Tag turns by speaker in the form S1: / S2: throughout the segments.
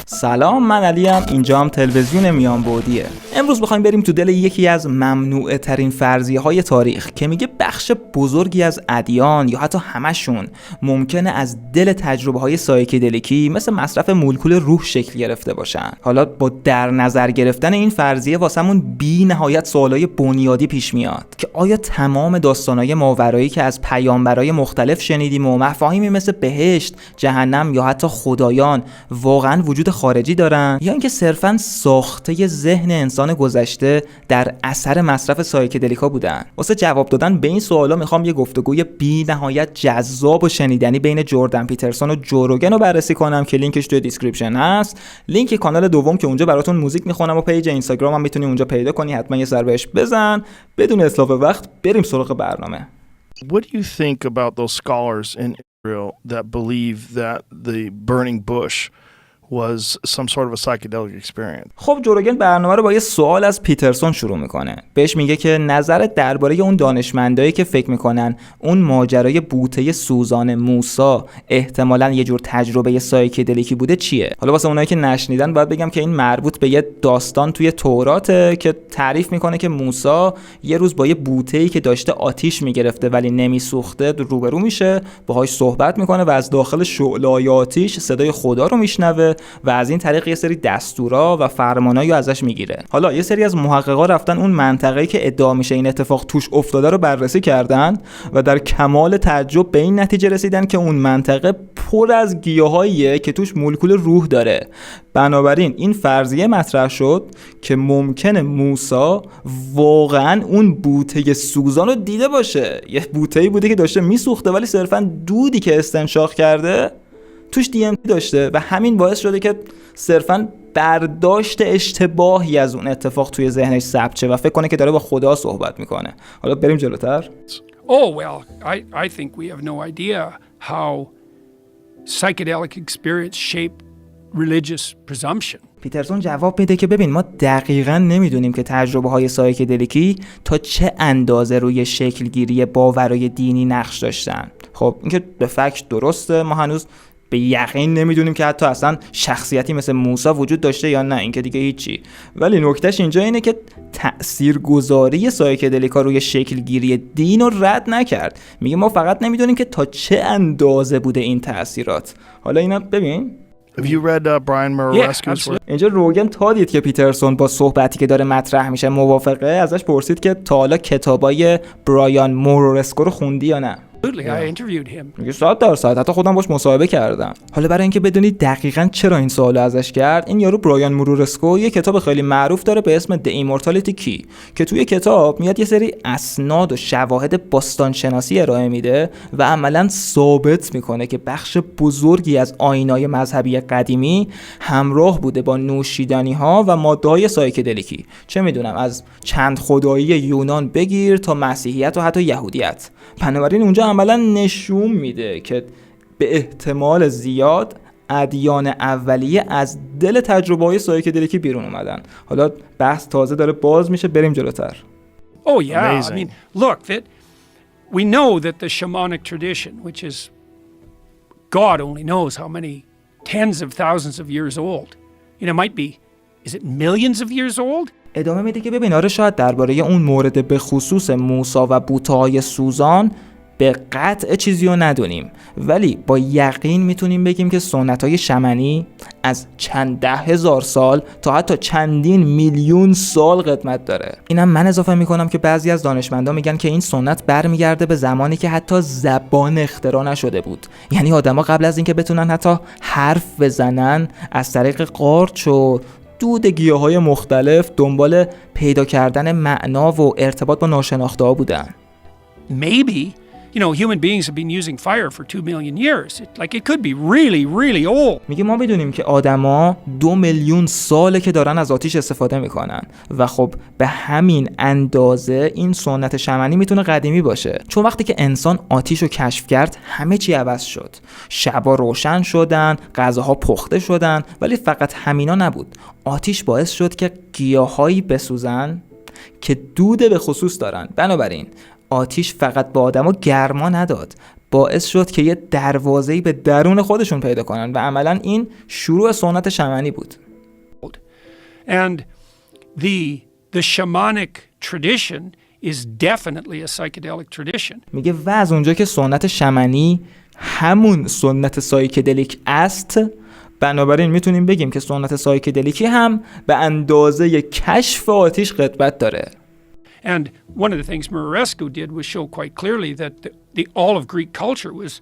S1: سلام، من علیم، اینجا هم تلویزیون میان بودیه. امروز بخوایم بریم تو دل یکی از ممنوعه ترین فرضیه های تاریخ که میگه بخش بزرگی از ادیان یا حتی همشون ممکنه از دل تجربه های سایکدلیکی مثل مصرف مولکول روح شکل گرفته باشن. حالا با در نظر گرفتن این فرضیه واسمون بی نهایت سوالای بنیادی پیش میاد که آیا تمام داستانای ماورایی که از پیامبرای مختلف شنیدیم و مفاهیمی مثل بهشت، جهنم یا حتی خدایان واقعا وجود خارجی دارن یا اینکه صرفاً ساخته ذهن انسان گذشته در اثر مصرف سایکدلیکا بودن؟ واسه جواب دادن به این سوالا میخوام یه گفتگوی بی نهایت جذاب و شنیدنی بین جردن پیترسون و جو روگن رو بررسی کنم که لینکش توی دیسکریپشن هست. لینک کانال دوم که اونجا براتون موزیک میخونم و پیج اینستاگرام هم میتونی اونجا پیدا کنی، حتما یه سر بهش بزن. بدون اسلاف وقت بریم سراغ برنامه.
S2: What do you think about those scholars in Israel that believe that the burning bush was some sort of a psychedelic experience?
S1: خب جو روگن برنامه رو با یه سوال از پیترسون شروع میکنه. بهش میگه که نظرت درباره اون دانشمندایی که فکر میکنن اون ماجرای بوته سوزان موسی احتمالاً یه جور تجربه سایکدلیکی بوده چیه؟ حالا واسه اونایی که نشنیدن باید بگم که این مربوط به یه داستان توی توراته که تعریف میکنه که موسی یه روز با یه بوته‌ای که داشته آتیش میگرفته ولی نمیسوخته روبرو میشه، باهاش صحبت میکنه و از داخل شعله‌های آتیش صدای خدا رو میشنوه و از این طریق یه سری دستورا و فرمانایی ازش میگیره. حالا یه سری از محققا رفتن اون منطقه‌ای که ادعا میشه این اتفاق توش افتاده رو بررسی کردن و در کمال تعجب به این نتیجه رسیدن که اون منطقه پر از گیاهاییه که توش مولکول روح داره. بنابراین این فرضیه مطرح شد که ممکنه موسی واقعا اون بوته سوزان رو دیده باشه. یه بوته‌ای بوده که داشته میسوخته ولی صرفاً دودی که استنشاق کرده توش DMT داشته و همین باعث شده که صرفاً برداشت اشتباهی از اون اتفاق توی ذهنش ثبت شه و فکر کنه که داره با خدا صحبت میکنه. حالا بریم جلوتر.
S3: Oh well, I think we have no idea how psychedelic experience shape religious presumption.
S1: پیترسون جواب میده که ببین ما دقیقاً نمیدونیم که تجربه های سایکدلیکی تا چه اندازه روی شکلگیری باورهای دینی نقش داشتن. خب اینکه به فکت درسته، ما هنوز به یقین نمیدونیم که حتی اصلا شخصیتی مثل موسی وجود داشته یا نه، این که دیگه هیچی. ولی نکتهش اینجا اینه که تأثیرگذاری سایکدلیکا روی شکلگیری دین رو رد نکرد. میگه ما فقط نمیدونیم که تا چه اندازه بوده این تأثیرات. حالا اینا ببین.
S2: Have you read Brian Muraresku's work?
S1: اینجا روگن تا دید که پیترسون با صحبتی که داره مطرح میشه موافقه، ازش پرسید که تا حالا کتابای برایان مورورسکو رو خوندی یا نه؟
S3: I interviewed him.
S1: میگه 100%، حتی خودم باش مصاحبه کردم. حالا برای اینکه بدونید دقیقاً چرا این سوالو ازش کرد، این یارو برایان مورورسکو یه کتاب خیلی معروف داره به اسم The Immortality Key که توی کتاب میاد یه سری اسناد و شواهد باستانشناسی ارائه میده و عملاً ثابت میکنه که بخش بزرگی از آیین‌های مذهبی قدیمی همراه بوده با نوشیدنی‌ها و ماده‌های سایکدلیکی. چه میدونم از چند خدایی یونان بگیر تا مسیحیت و حتی یهودیت. بنابراین اونجا عملا نشون میده که به احتمال زیاد ادیان اولیه از دل تجربه‌های سایکدلیکی بیرون اومدن. حالا بحث تازه داره باز میشه، بریم جلوتر.
S3: Oh yeah,
S2: Amazing.
S3: I mean, look, that we know that the shamanic tradition, which is God only knows how many tens of thousands of years old. You know, might be, is it millions of years old?
S1: ادامه میده که ببین آره شاید درباره اون مورد به خصوص موسی و بوته‌های سوزان به قطع چیزی رو ندونیم، ولی با یقین میتونیم بگیم که سنت‌های شمنی از چند 10,000 سال تا حتی چندین میلیون سال قدمت داره. اینم من اضافه میکنم که بعضی از دانشمندان میگن که این سنت برمیگرده به زمانی که حتی زبان اختراع نشده بود. یعنی آدما قبل از اینکه بتونن حتی حرف بزنن از طریق قارچ و دود گیاهای مختلف دنبال پیدا کردن معنا و ارتباط با ناشناخته ها بودن.
S3: Maybe, you know, human beings have been using fire for 2 million years. It could be really, really old.
S1: میگه ما میدونیم که آدما 2 میلیون ساله که دارن از آتیش استفاده میکنن و خب به همین اندازه این سنت شمنی میتونه قدیمی باشه، چون وقتی که انسان آتیش رو کشف کرد همه چی عوض شد. شبا روشن شدن، غذاها پخته شدن، ولی فقط همینا نبود. آتیش باعث شد که گیاهایی بسوزن که دود به خصوص دارن. بنابراین آتیش فقط به آدما گرما نداد، باعث شد که یه دروازه‌ای به درون خودشون پیدا کنن و عملاً این شروع سنت شمنی بود.
S3: And the shamanic tradition is definitely a psychedelic tradition.
S1: میگه و از اونجا که سنت شمنی همون سنت سایکدلیک است، بنابراین میتونیم بگیم که سنت سایکدلیکی هم به اندازه کشف آتیش خدمت داره.
S3: And one of the things Murarescu did was show quite clearly that all of Greek culture was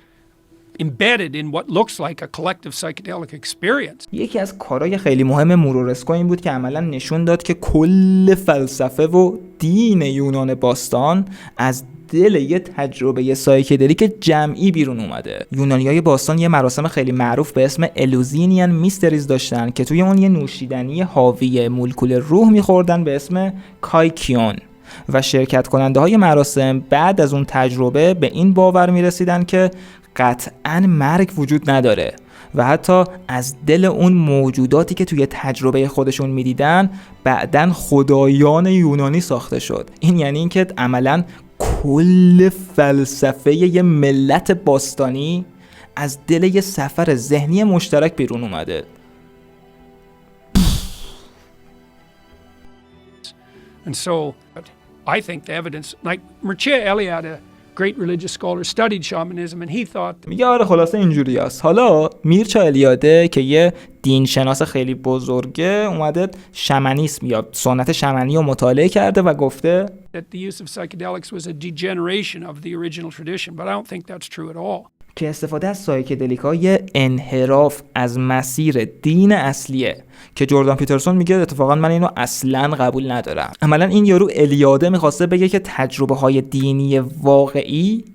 S3: embedded in what looks like a collective psychedelic experience.
S1: یکی از کارهای خیلی مهم مورورسکو این بود که عملا نشون داد که کل فلسفه و دین یونان باستان از دل یه تجربه سایکدلیک جمعی بیرون اومده. یونانیای باستان یه مراسم خیلی معروف به اسم الوزینیان میستریز داشتن که توی اون یه نوشیدنی حاوی مولکول روح میخوردن به اسم کایکیون و شرکت کننده های مراسم بعد از اون تجربه به این باور میرسیدن که قطعاً مرگ وجود نداره و حتی از دل اون موجوداتی که توی تجربه خودشون میدیدن بعداً خدایان یونانی ساخته شد. این یعنی این که عملاً کل فلسفه یه ملت باستانی از دل یه سفر ذهنی مشترک بیرون اومده.
S3: And so I think the evidence, like Mircea Eliade, a great religious scholar, studied shamanism and he thought
S1: میگه آره خلاصه اینجوری است. حالا میرچا الیاده که یه دین شناس خیلی بزرگه اومده شمنیسم یا سنت شمنی رو مطالعه کرده و گفته
S3: that the use of psychedelics was a degeneration of the original tradition, but I don't think that's true at all.
S1: که استفاده از سایکدلیکا یه انحراف از مسیر دین اصلیه که جردان پیترسون میگه اتفاقا من اینو اصلا قبول ندارم. عملا این یارو الیاده میخواسته بگه که تجربه های دینی واقعی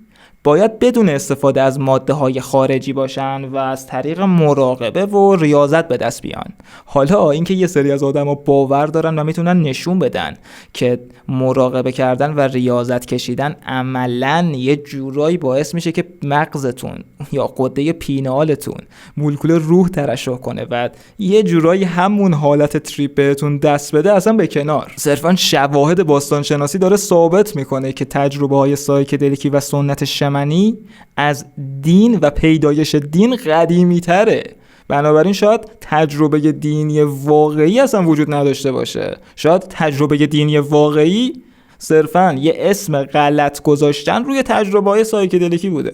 S1: باید بدون استفاده از ماده های خارجی باشن و از طریق مراقبه و ریاضت به دست بیان. حالا اینکه یه سری از آدما باور دارن و میتونن نشون بدن که مراقبه کردن و ریاضت کشیدن عملاً یه جورایی باعث میشه که مغزتون یا غده پینالتون مولکول روح ترشح کنه و یه جورایی همون حالت تریپ بهتون دست بده، اصلا به کنار. صرفاً شواهد باستانشناسی داره ثابت میکنه که تجربه های سایکدلیکی و سنت شمنی از دین و پیدایش دین قدیمی تره. بنابراین شاید تجربه دینی واقعی اصلا وجود نداشته باشه. شاید تجربه دینی واقعی صرفاً یه اسم غلط گذاشتن روی تجربه های سایکدلیکی بوده.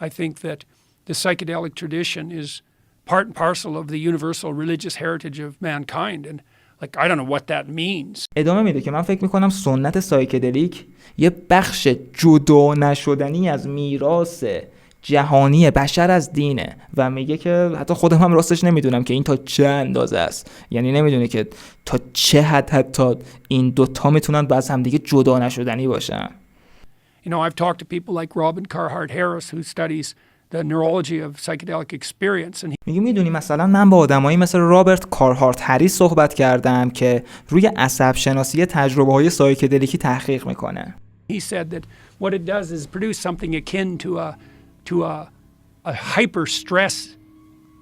S3: I think that the psychedelic tradition is part and parcel of the universal religious heritage of mankind and like I don't know what that means.
S1: ادامه میده که من فکر میکنم سنت سایکدلیک یه بخش جدا نشدنی از میراث جهانی بشر از دینه و میگه که حتی خودم هم راستش نمیدونم که این تا چه اندازه است. یعنی نمیدونه که تا چه حد حتی این دوتا میتونن باز هم دیگه جدا نشدنی باشن.
S3: You know, I've talked to people like Robin Carhart Harris who studies the neurology of psychedelic experience and
S1: میگه میدونی مثلا من با آدمایی مثل رابرت کارهارت هریس صحبت کردم که روی عصب شناسی تجربه های سایکدلیکی تحقیق میکنه.
S3: he said that what it does is produce something akin to a hyper stress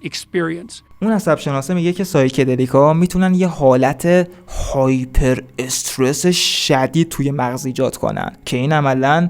S3: experience.
S1: اون عصب شناسه میگه که سایکدلیکا میتونن یه حالت هایپر استرس شدید توی مغز ایجاد کنن که این عملاً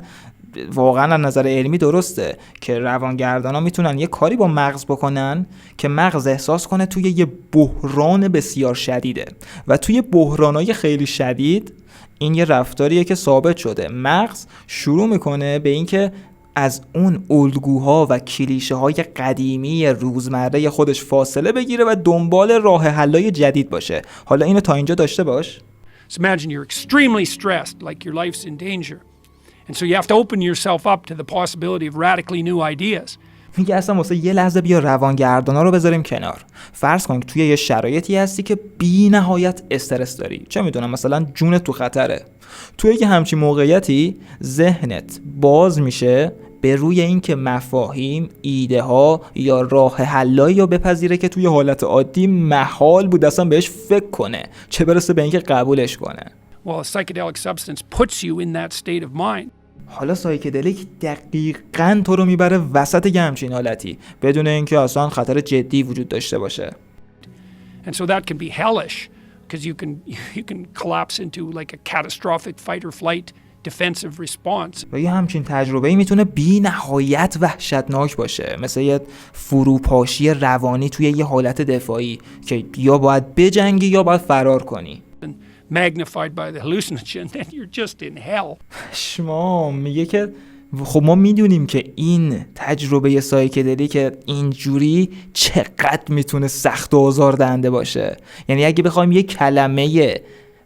S1: واقعا از نظر علمی درسته که روانگردانا میتونن یه کاری با مغز بکنن که مغز احساس کنه توی یه بحران بسیار شدیده و توی بحرانای خیلی شدید این یه رفتاریه که ثابت شده. مغز شروع میکنه به اینکه از اون الگوها و کلیشه های قدیمی روزمره خودش فاصله بگیره و دنبال راه حلای جدید باشه. حالا اینو تا اینجا داشته باش.
S3: So imagine you're extremely stressed, like your life's in danger. And so you have to open yourself up to the possibility of radically new ideas.
S1: میگه اصلا واسه یه لحظه بیا روانگردانا رو بذاریم کنار. فرض کن که توی یه شرایطی هستی که بی نهایت استرس داری. چه میدونم مثلا جونت تو خطره. توی یه همچین موقعیتی ذهنت باز میشه به روی این که مفاهیم، ایده ها یا راه حلایی رو بپذیره که توی حالت عادی محال بود اصلا بهش فکر کنه، چه برسه به اینکه قبولش کنه.
S3: Well, a psychedelic substance puts you in that state of mind.
S1: حالا سایکدلیک دقیقاً تو رو میبره وسط یه همچین حالتی بدون اینکه اصلا خطر جدی وجود داشته باشه.
S3: And so that can be hellish because you can collapse into like a catastrophic fight or flight defensive response.
S1: و یه همچین تجربه‌ای میتونه بی نهایت وحشتناک باشه، مثل یه فروپاشی روانی توی یه حالت دفاعی که یا باید بجنگی یا باید فرار کنی.
S3: And magnified by the hallucinogen, then you're just in hell.
S1: شما میگه که خب ما میدونیم که این تجربه سایکدلی که اینجوری چقدر میتونه سخت و آزاردهنده باشه. یعنی اگه بخوایم یه کلمه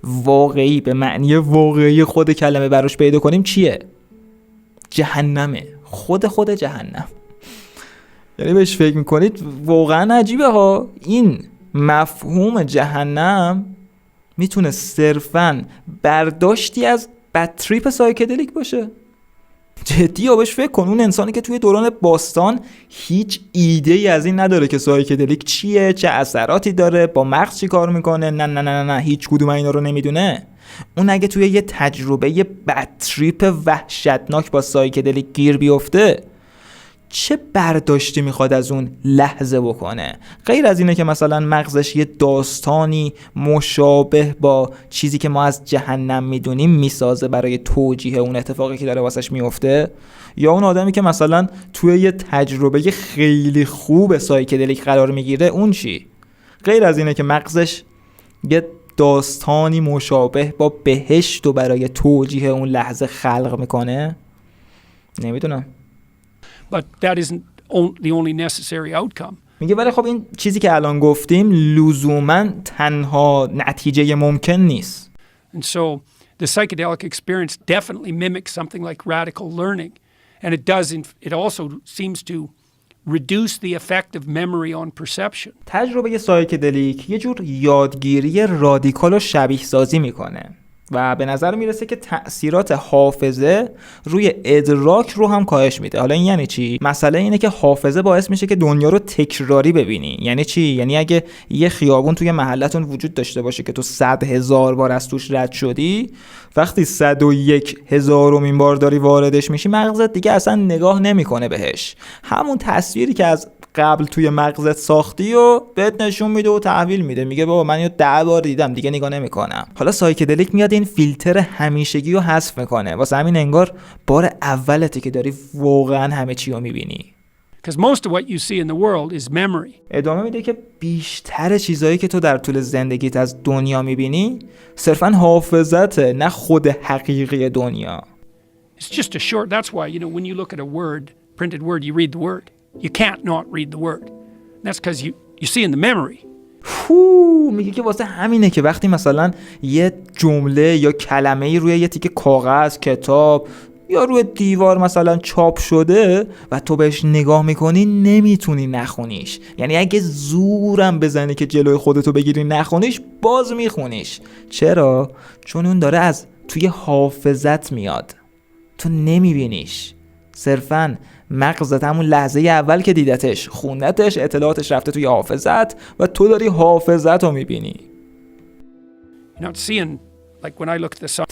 S1: واقعی به معنی واقعی خود کلمه براش پیدا کنیم چیه؟ جهنمه. خود جهنم. یعنی بهش فکر میکنید واقعا عجیبه ها. این مفهوم جهنم میتونه صرفاً برداشتی از بد تریپ سایکدلیک باشه. جدی ها بهش فکر کن، اون انسانی که توی دوران باستان هیچ ایده ای از این نداره که سایکدلیک چیه، چه اثراتی داره، با مغز چی کار میکنه، نه هیچ کدوم اینا رو نمیدونه. اون اگه توی یه تجربه بد تریپ وحشتناک با سایکدلیک گیر بیفته، چه برداشتی میخواد از اون لحظه بکنه؟ غیر از اینه که مثلا مغزش یه داستانی مشابه با چیزی که ما از جهنم میدونیم میسازه برای توجیه اون اتفاقی که داره واسش میفته، یا اون آدمی که مثلا توی یه تجربه خیلی خوب سایکدلیک قرار میگیره، اون چی؟ غیر از اینه که مغزش یه داستانی مشابه با بهشت و برای توجیه اون لحظه خلق میکنه؟ نمیدونم.
S3: But that isn't the only necessary outcome.
S1: میگه ولی خب این چیزی که الان گفتیم لزوماً تنها نتیجه ممکن نیست.
S3: And so the psychedelic experience definitely mimics something like radical learning. And it also seems to reduce the effect of memory on perception.
S1: تجربه سایکدلیک یه جور یادگیری رادیکال و شبیه سازی میکنه و به نظر میرسه که تأثیرات حافظه روی ادراک رو هم کاهش میده. حالا این یعنی چی؟ مسئله اینه که حافظه باعث میشه که دنیا رو تکراری ببینی. یعنی چی؟ یعنی اگه یه خیابون توی محلتون وجود داشته باشه که تو 100,000 بار از توش رد شدی، وقتی 101,000مین بار داری واردش میشی، مغزت دیگه اصلا نگاه نمیکنه بهش. همون تصویری که از قبل توی مغزت ساختی و بهت نشون میده و تحویل میده، میگه بابا من اینو 10 بار دیدم دیگه نگاه نمیکنم. حالا سایکدلیک میاد این فیلتر همیشگی رو حذف میکنه، واسه همین انگار بار اولته که داری واقعا همه چی رو میبینی.
S3: Because most of what you see in the world is memory.
S1: ادامه میده که بیشتر چیزایی که تو در طول زندگیت از دنیا میبینی صرفا حافظته، نه خود حقیقی دنیا.
S3: It's just a short, that's why, when you look at a word, printed word, you read the word. You can't not read the word. That's because you see in the memory.
S1: میگه که واسه همینه که وقتی مثلا یه جمله یا کلمه‌ای روی یه تیکه کاغذ، کتاب یا روی دیوار مثلا چاپ شده و تو بهش نگاه میکنی نمیتونی نخونیش. یعنی اگه زورم بزنی که جلوی خودتو بگیری نخونیش، باز میخونیش. چرا؟ چون اون داره از توی حافظت میاد، تو نمیبینیش. صرفاً مغزت همون لحظه اول که دیدتش، خوندتش، اطلاعاتش رفته توی حافظت و تو داری حافظت رو میبینی.
S3: You're not seeing, like when I look at the sun.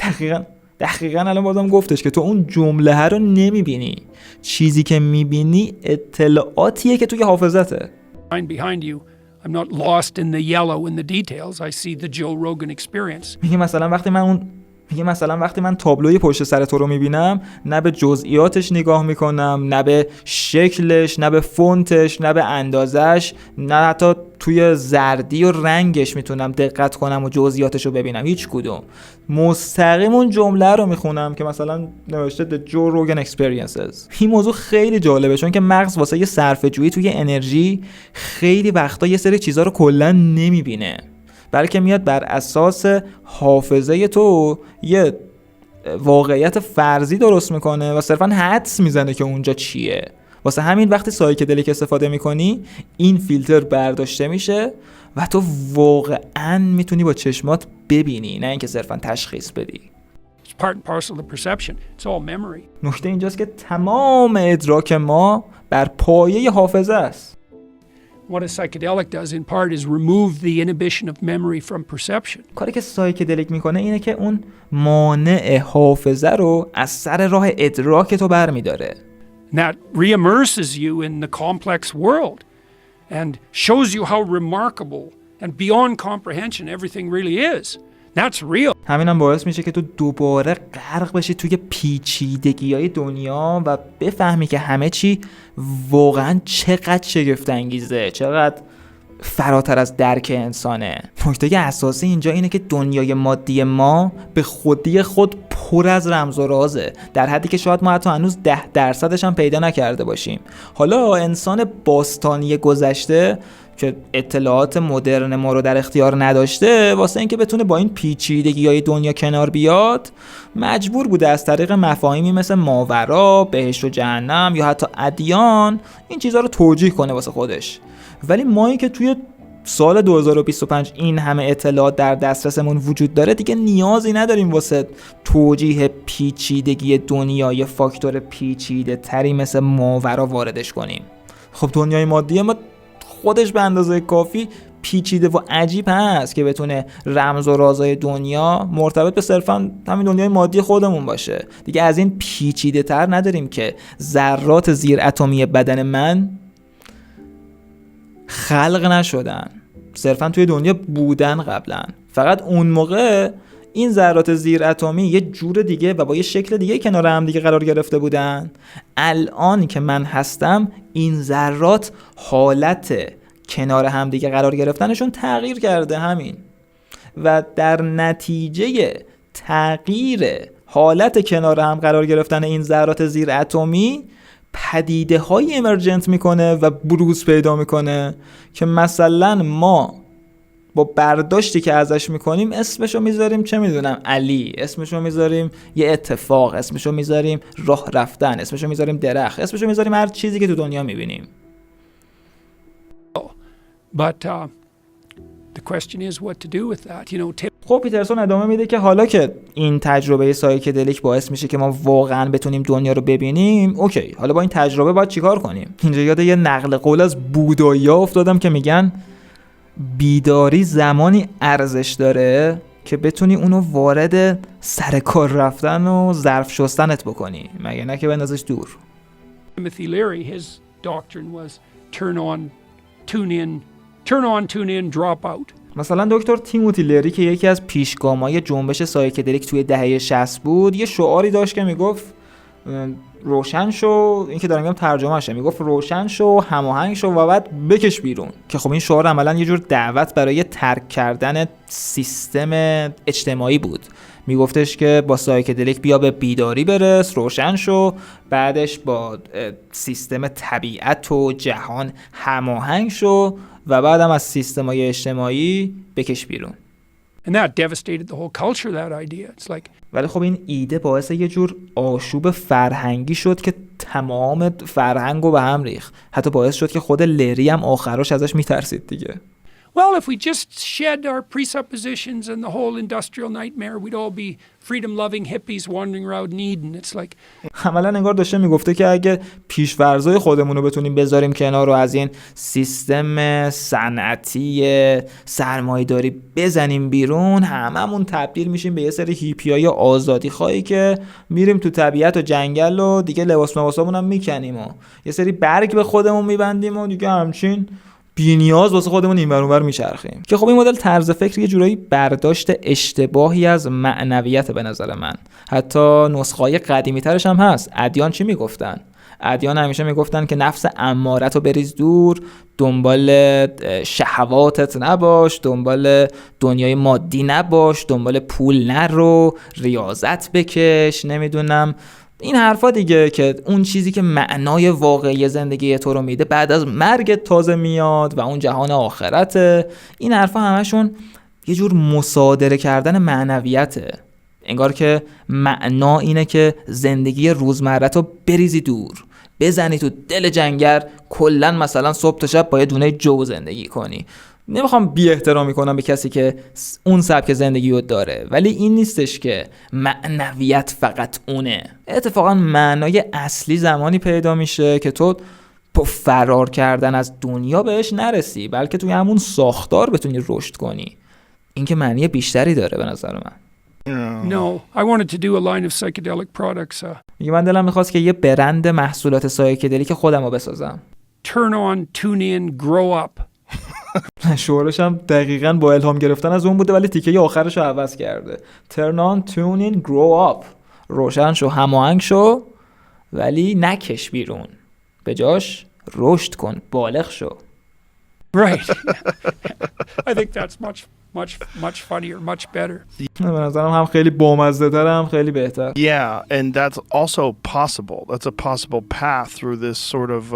S1: دقیقاً الان بازم گفتش که تو اون جمله رو نمیبینی. چیزی که میبینی اطلاعاتیه که توی حافظته.
S3: Behind you, I'm not lost in the yellow in the details. I see the Joe Rogan experience.
S1: میگه مثلا وقتی من تابلوی پشت سر تو رو میبینم، نه به جزئیاتش نگاه میکنم، نه به شکلش، نه به فونتش، نه به اندازش، نه حتی توی زردی و رنگش میتونم دقت کنم و جزئیاتش رو ببینم. هیچ کدوم. مستقیم اون جمله رو میخونم که مثلا نوشته The Joe Rogan Experiences. این موضوع خیلی جالبه، چون که مغز واسه یه صرفه‌جویی توی انرژی خیلی وقتا یه سری چیزا رو کلا نمیبینه، بلکه میاد بر اساس حافظه تو یه واقعیت فرضی درست میکنه و صرفا حدس میزنه که اونجا چیه. واسه همین وقتی سایکدلیک استفاده میکنی، این فیلتر برداشته میشه و تو واقعا میتونی با چشمات ببینی، نه اینکه صرفا تشخیص بدی.
S3: It's part and parcel of perception. It's all memory.
S1: نکته اینجاست که تمام ادراک ما بر پایه حافظه است.
S3: What a psychedelic does in part is remove the inhibition of memory from perception.
S1: کاری که سایکدلیک میکنه اینه که اون مانع حافظه رو از سر راه ادراک تو برمیداره.
S3: That reimmerses you in the complex world and shows you how remarkable and beyond comprehension everything really is. That's real.
S1: همینم باعث میشه که تو دوباره غرق بشی توی پیچیدگی‌های دنیا و بفهمی که همه چی واقعا چقدر شگفت انگیزه، چقدر فراتر از درک انسانه. نکته اساسی اینجا اینه که دنیای مادی ما به خودی خود پر از رمز و رازه، در حدی که شاید ما حتی هنوز 10% هم پیدا نکرده باشیم. حالا انسان باستانی گذشته که اطلاعات مدرن ما رو در اختیار نداشته، واسه اینکه بتونه با این پیچیدگی‌های دنیا کنار بیاد، مجبور بوده از طریق مفاهیمی مثل ماورا، بهشت و جهنم یا حتی ادیان این چیزها رو توجیه کنه واسه خودش. ولی مایی که توی سال 2025 این همه اطلاعات در دسترسمون وجود داره، دیگه نیازی نداریم واسه توجیه پیچیدگی دنیا یه فاکتور پیچیده تری مثل ماورا واردش کنیم. خب دنیای مادی ما خودش به اندازه کافی پیچیده و عجیب هست که بتونه رمز و رازهای دنیا مرتبط به صرفا همین دنیای مادی خودمون باشه. دیگه از این پیچیده تر نداریم که ذرات زیر اتمی بدن من خلق نشدن، صرفا توی دنیا بودن قبلا. فقط اون موقع این ذرات زیر اتمی یه جور دیگه و با یه شکل دیگه کنار هم دیگه قرار گرفته بودن. الان که من هستم این ذرات حالت کنار هم دیگه قرار گرفتنشون تغییر کرده همین، و در نتیجه تغییر حالت کنار هم قرار گرفتن این ذرات زیر اتمی پدیده های امرجنت میکنه و بروز پیدا میکنه که مثلا ما با برداشتی که ازش میکنیم اسمشو میذاریم چه میدونم علی، اسمشو میذاریم یه اتفاق، اسمشو میذاریم راه رفتن، اسمشو میذاریم درخت، اسمشو میذاریم هر چیزی که تو دنیا میبینیم.
S3: But the question is what to do with that. You know,
S1: خب پیترسون ادامه میده که حالا که این تجربه سایکدلیک باعث میشه که ما واقعا بتونیم دنیا رو ببینیم، اوکی، حالا با این تجربه باید چیکار کنیم؟ اینجا یاد یه نقل قول از بودایی‌ها افتادم که میگن بیداری زمانی ارزش داره که بتونی اونو وارد سر کار رفتن و ظرف شستنت بکنی، مگه نه که بندازش دور.
S3: Timothy Leary, his doctrine was turn on, tune in, drop out.
S1: مثلا دکتر تیموتی لری که یکی از پیشگامای جنبش سایکدلیک توی دهه 60 بود، یه شعاری داشت که میگفت روشن شو، این که دارم میگم ترجمهشه، میگفت روشن شو، هماهنگ شو و بعد بکش بیرون. که خب این شعار عملا یه جور دعوت برای ترک کردن سیستم اجتماعی بود. میگفتش که با سایکدلیک بیا به بیداری برس، روشن شو، بعدش با سیستم طبیعت و جهان هماهنگ شو و بعدم از سیستم‌های اجتماعی بکش بیرون.
S3: And that devastated the whole culture, that idea. It's like
S1: ولی خب این ایده باعث یه جور آشوب فرهنگی شد که تمام فرهنگو به هم ریخت. حتی باعث شد که خود لری هم آخرش ازش میترسید دیگه.
S3: well, if we just shed our presuppositions and the whole industrial nightmare, we'd all be freedom-loving hippies wandering around Eden. It's like
S1: عملا انگار داشته میگفته که اگه پیش‌فرضای خودمون رو بتونیم بذاریم کنار و از این سیستم صنعتی سرمایه‌داری بزنیم بیرون، هممون تبدیل میشیم به یه سری هیپیای آزادی خواهی که میریم تو طبیعت و جنگل و دیگه لباس مباسامون هم میکنیم و یه سری برگ به خودمون میبندیم و دیگه همچین بی‌نیاز واسه خودمون این ور اون ور میچرخیم. که خب این مدل طرز فکر یه جورایی برداشت اشتباهی از معنویت به نظر من. حتی نسخه‌های قدیمی‌ترش هم هست. ادیان چی میگفتن؟ ادیان همیشه میگفتن که نفس امارت رو بریز دور، دنبال شهواتت نباش، دنبال دنیای مادی نباش، دنبال پول نرو، ریاضت بکش، نمیدونم این حرفا دیگه، که اون چیزی که معنای واقعی زندگی تو رو میده بعد از مرگت تازه میاد و اون جهان آخرته. این حرفا همشون یه جور مصادره کردن معنویته. انگار که معنا اینه که زندگی روزمرت رو بریزی دور، بزنی تو دل جنگل، کلن مثلا صبح تا شب با یه دونه جو زندگی کنی. نمیخوام بی احترامی کنم به کسی که اون سبک زندگی رو داره، ولی این نیستش که معنویت فقط اونه. اتفاقا معنای اصلی زمانی پیدا میشه که تو با فرار کردن از دنیا بهش نرسی، بلکه توی همون ساختار بتونی رشد کنی. این که معنی بیشتری داره به نظر من.
S3: no, I wanted to do a line of psychedelic products.
S1: میگه من دلم میخواست که یه برند محصولات سایکدلیک خودم رو بسازم.
S3: Turn on, tune in, grow up.
S1: شعارش هم دقیقاً با الهام گرفتن از اون بوده، ولی تیکه آخرش رو عوض کرده. Turn on, tune in, grow up. روشن شو، هماهنگ شو، ولی نکش بیرون، به جاش رشد کن، بالغ شو.
S3: Right. I think that's much funnier, much better.
S1: به نظرم هم خیلی بامزه تر، هم خیلی بهتر.
S2: Yeah, and that's also possible. That's a possible path through this sort of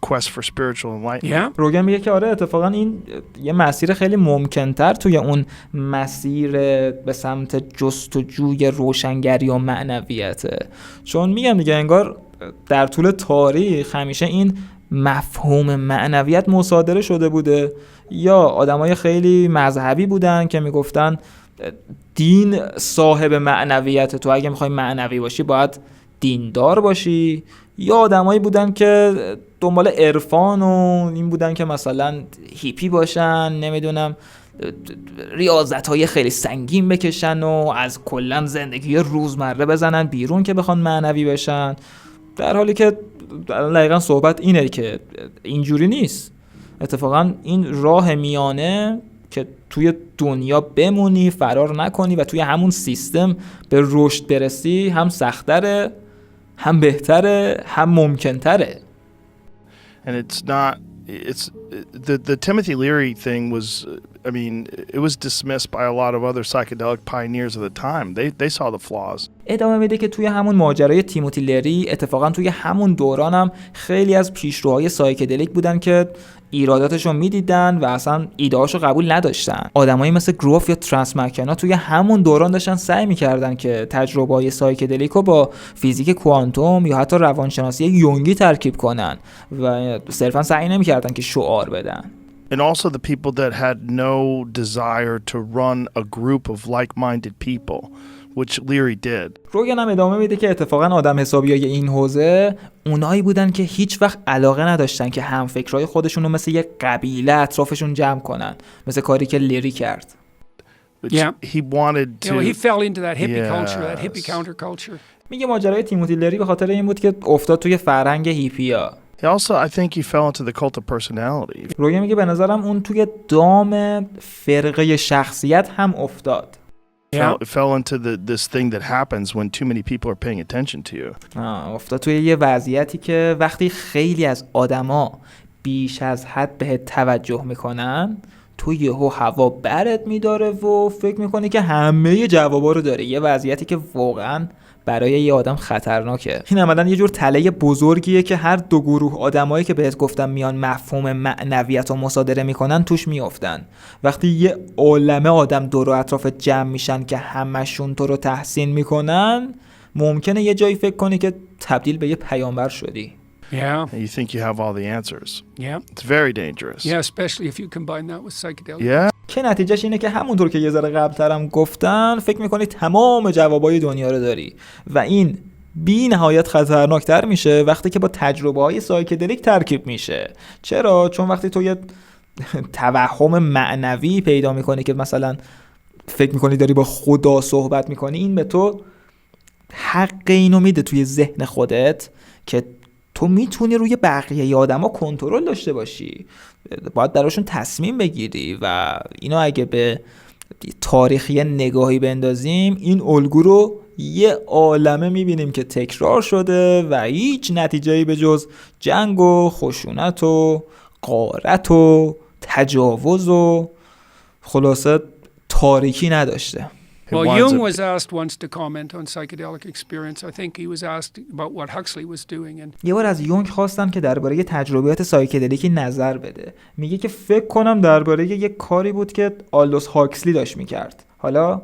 S2: quest for spiritual enlightenment.
S3: Yeah.
S1: روگن میگه که آره اتفاقا این یه مسیر خیلی ممکن‌تر توی اون مسیر به سمت جستجوی روشنگری و معنویته، چون میگم دیگه انگار در طول تاریخ همیشه این مفهوم معنویت مصادره شده بوده، یا آدمای خیلی مذهبی بودن که میگفتن دین صاحب معنویت، تو اگه میخوای معنوی باشی باید دیندار باشی، یا آدمایی بودن که دنبال عرفان و این بودن که مثلا هیپی باشن، نمیدونم ریاضت‌های خیلی سنگین بکشن و از کلا زندگی روزمره بزنن بیرون که بخوان معنوی بشن، در حالی که دقیقاً صحبت اینه که اینجوری نیست. اتفاقا این راه میانه که توی دنیا بمونی، فرار نکنی و توی همون سیستم به رشد برسی، هم سخت‌تره، هم بهتره، هم ممکن‌تره.
S2: And the Timothy Leary thing was, I mean, it was dismissed by a lot of other psychedelic pioneers of the time. They saw the flaws.
S1: ادامه میده که توی همون ماجرای تیموتی لری اتفاقا توی همون دوران هم خیلی از پیشروهای سایکدلیک بودن که ایراداتشو میدیدن و اصلا ایدهاشو قبول نداشتن. آدمایی مثل گروف یا ترانس مکنا توی همون دوران داشتن سعی میکردن که تجربه‌های سایکدلیکو با فیزیک کوانتوم یا حتی روانشناسی یونگی ترکیب کنن و صرفا سعی نمیکردن که شعار بدن.
S2: And also the people that had no desire to run a group of like-minded people, which Leary did.
S1: روگن هم ادامه میده که اتفاقا آدم حسابیای این حوزه اونایی بودن که هیچ وقت علاقه نداشتن که همفکرای خودشون رو مثل یک قبیله اطرافشون جمع کنن، مثل کاری که لیری کرد.
S2: Which
S3: Yeah.
S2: he wanted to.
S3: You know, he fell into that hippie culture, that
S2: Yes.
S3: hippie counterculture.
S1: میگه ماجرای تیموتی لری به خاطر این بود که افتاد توی فرهنگ هیپیا.
S2: He also, I think he fell into the cult of personality.
S1: روگن میگه به نظرم اون توی دام فرقه شخصیت هم افتاد.
S2: It fell into this thing that happens when too many people are paying attention to you.
S1: افتاد توی یه وضعیتی که وقتی خیلی از آدما بیش از حد بهت توجه میکنن، تو یهو هوا برت میداره و فکر میکنی که همه جوابا رو داره. یه وضعیتی که واقعا برای یه آدم خطرناکه. این عملاً یه جور تله بزرگیه که هر دو گروه آدمایی که بهت گفتم میان مفهوم معنویت رو مصادره میکنن توش میافتن. وقتی یه عالمه آدم دور و اطراف جمع میشن که همشون تو رو تحسین میکنن، ممکنه یه جایی فکر کنی که تبدیل به یه پیامبر شدی.
S3: Yeah.
S2: And you think you have all the answers.
S3: Yeah.
S2: It's very dangerous.
S3: Yeah, especially if you combine that with psychedelics.
S2: Yeah.
S1: که نتیجهش اینه که همونطور که یه ذره قبل‌ترم گفتن فکر میکنی تمام جوابای دنیا رو داری و این بی نهایت خطرناکتر میشه وقتی که با تجربه های سایکدلیک ترکیب میشه. چرا؟ چون وقتی تو یه توهم معنوی پیدا میکنی که مثلا فکر میکنی داری با خدا صحبت میکنی، این به تو حق اینو میده توی ذهن خودت که تو میتونی روی بقیه آدما کنترل داشته باشی، باید دراشون تصمیم بگیری. و اینو اگه به تاریخی نگاهی بندازیم، این الگو رو یه عالمه میبینیم که تکرار شده و هیچ نتیجه‌ای به جز جنگ و خشونت و غارت و تجاوز و خلاصه تاریکی نداشته.
S3: Well, Jung was asked once to comment on psychedelic experience. I think he was asked about what Huxley was doing. And
S1: یه بار از یونگ خواستن که درباره تجربیات سایکدلیکی نظر بده. میگه که فکر کنم درباره یه کاری بود که آلدوس هاکسلی داشت میکرد. حالا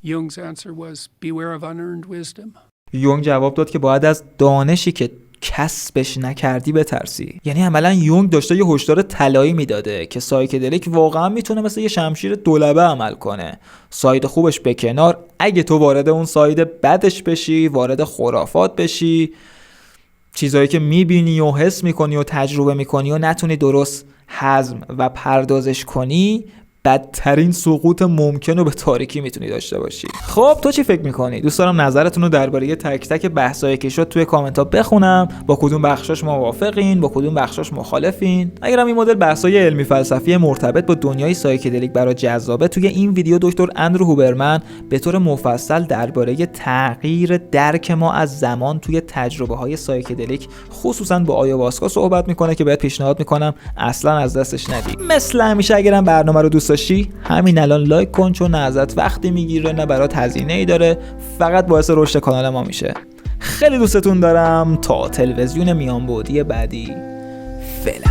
S3: Jung's answer was, beware of unearned wisdom.
S1: یونگ جواب داد که باید از دانشی که کسبش نکردی بترسی. یعنی عملا یونگ داشته یه هشدار طلایی میداده که سایکدلیک واقعا میتونه مثل یه شمشیر دولبه عمل کنه. ساید خوبش به کنار، اگه تو وارد اون ساید بدش بشی، وارد خرافات بشی، چیزایی که میبینی و حس میکنی و تجربه میکنی و نتونی درست هضم و پردازش کنی، بدترین سقوط ممکن رو به تاریکی میتونی داشته باشی. خب تو چی فکر میکنی؟ دوست دارم نظرتون رو درباره تک تک بحثایی که شد توی کامنت ها بخونم. با کدوم بخشاش موافقین، با کدوم بخشاش مخالفین؟ اگرم این مدل بحثای علمی فلسفی مرتبط با دنیای سایکدلیک برای جذابه، توی این ویدیو دکتر اندرو هوبرمن به طور مفصل درباره تغییر درک ما از زمان توی تجربه‌های سایکدلیک خصوصا با آیاواسکا صحبت میکنه که بهت پیشنهاد میکنم اصلا از دستش ندی. مثل همیشه اگرم برنامه رو دوست داشتی همین الان لایک کن، چون نه ازت وقتی میگیره نه برات هزینه‌ای داره، فقط باعث رشد کانال ما میشه. خیلی دوستتون دارم. تا تلویزیون میانبعدی بعدی، فعلا.